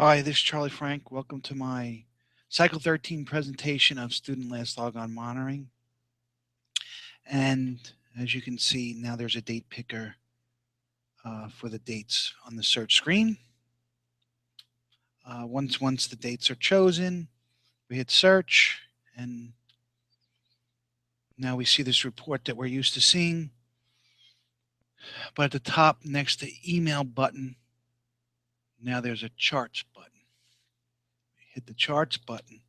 Hi, this is Charlie Frank. Welcome to my Cycle 13 presentation of student last logon monitoring. And as you can see, now there's a date picker for the dates on the search screen. Once the dates are chosen, we hit search, and now we see this report that we're used to seeing. But at the top next to email button, now there's a charts button. Hit the charts button,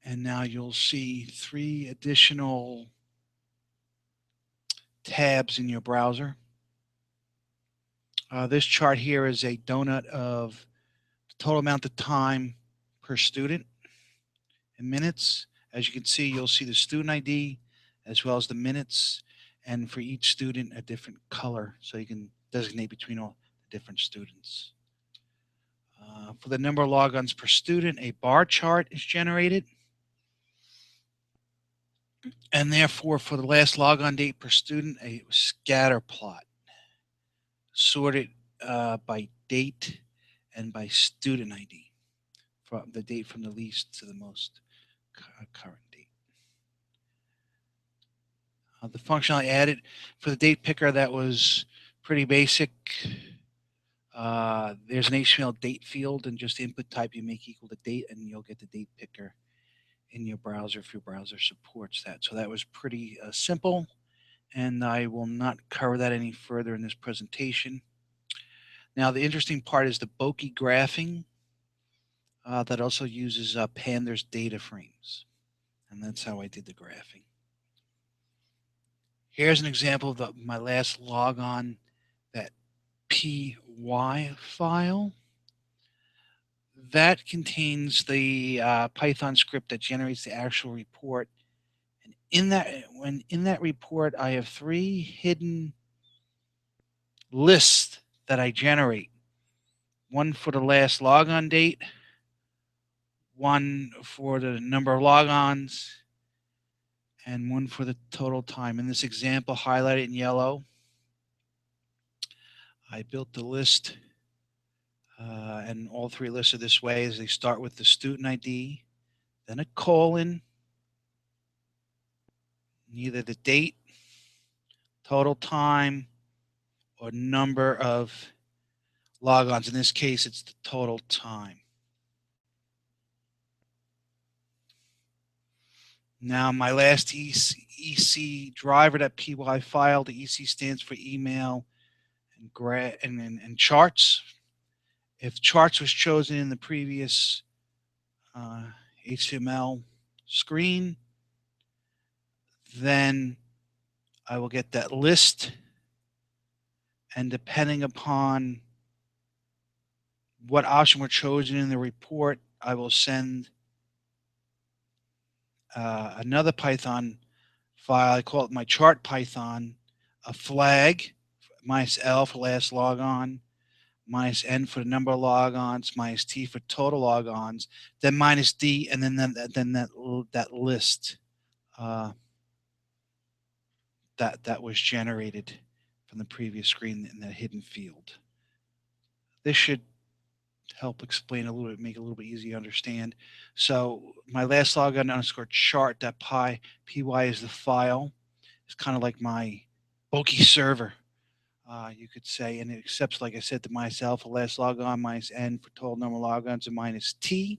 and now you'll see 3 additional tabs in your browser. This chart here is a donut of the total amount of time per student in minutes. As you can see, you'll see the student ID as well as the minutes, and for each student a different color, so you can designate between all the different students. For the number of logons per student, a bar chart is generated, and therefore for the last logon date per student, a scatter plot sorted by date and by student ID, from the date from the least to the most current date. The function I added for the date picker, that was pretty basic. There's an HTML date field, and just input type you make equal to date, and you'll get the date picker in your browser if your browser supports that. So that was pretty simple, and I will not cover that any further in this presentation. Now, the interesting part is the Bokeh graphing that also uses pandas data frames, and that's how I did the graphing. Here's an example of my last logon, that py file. That contains the Python script that generates the actual report. And in that report, I have 3 hidden lists that I generate. One for the last logon date, one for the number of logons, and one for the total time. In this example, highlighted in yellow, I built the list, and all 3 lists are this way, as they start with the student ID, then a colon, either the date, total time, or number of logons. In this case, it's the total time. Now, my last EC driver.py file, the EC stands for email and charts. If charts was chosen in the previous HTML screen, then I will get that list, and depending upon what option were chosen in the report, I will send another Python file. I call it my chart Python, a flag, -L for last logon, -N for the number of logons, -T for total logons, then -D, and then that list that was generated from the previous screen in that hidden field. This should help explain a little bit, make it a little bit easier to understand. So my last logon underscore chart.py is the file. It's kind of like my Bokeh server, you could say, and it accepts, like I said, the -L for last logon, -N for total number of logons, and -T,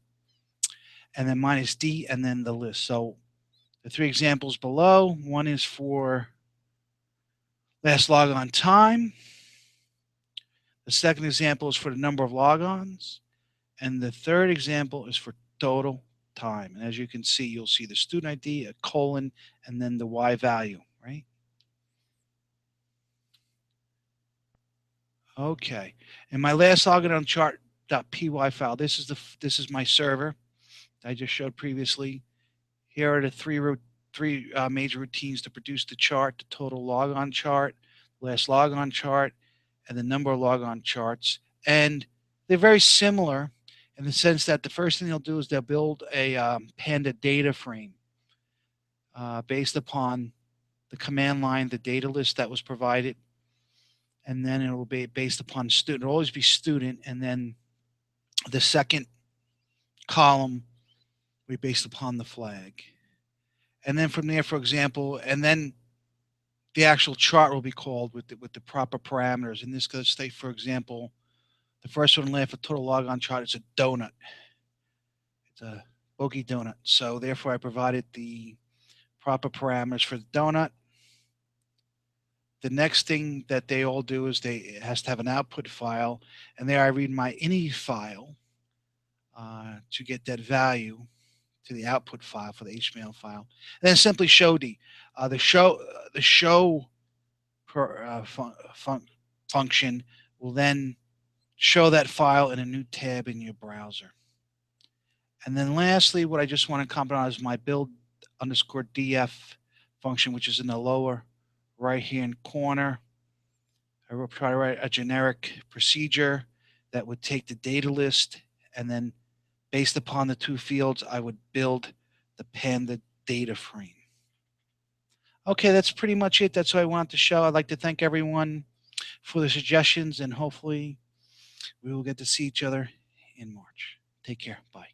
and then -D, and then the list. So the 3 examples below, one is for last logon time. The second example is for the number of logons. And the third example is for total time. And as you can see, you'll see the student ID, a colon, and then the Y value, right? Okay. And my last login on chart.py file, this is my server I just showed previously. Here are the three major routines to produce the chart: the total logon chart, last logon chart, and the number of logon charts. And they're very similar in the sense that the first thing they'll do is they'll build a Panda data frame based upon the command line, the data list that was provided, and then it will be based upon student. It'll always be student, and then The second column we based upon the flag. And then from there, for example, and then the actual chart will be called with the proper parameters. In this case, say, for example, the first one left for total logon chart is a donut. It's a bogey donut. So therefore, I provided the proper parameters for the donut. The next thing that they all do is it has to have an output file, and there I read my ini file to get that value to the output file for the HTML file. And then simply show the show function will then show that file in a new tab in your browser. And then lastly, what I just want to comment on is my build_df function, which is in the lower right-hand corner. I will try to write a generic procedure that would take the data list, and then based upon the two fields, I would build the Panda data frame. Okay, that's pretty much it. That's what I wanted to show. I'd like to thank everyone for the suggestions, and hopefully we will get to see each other in March. Take care. Bye.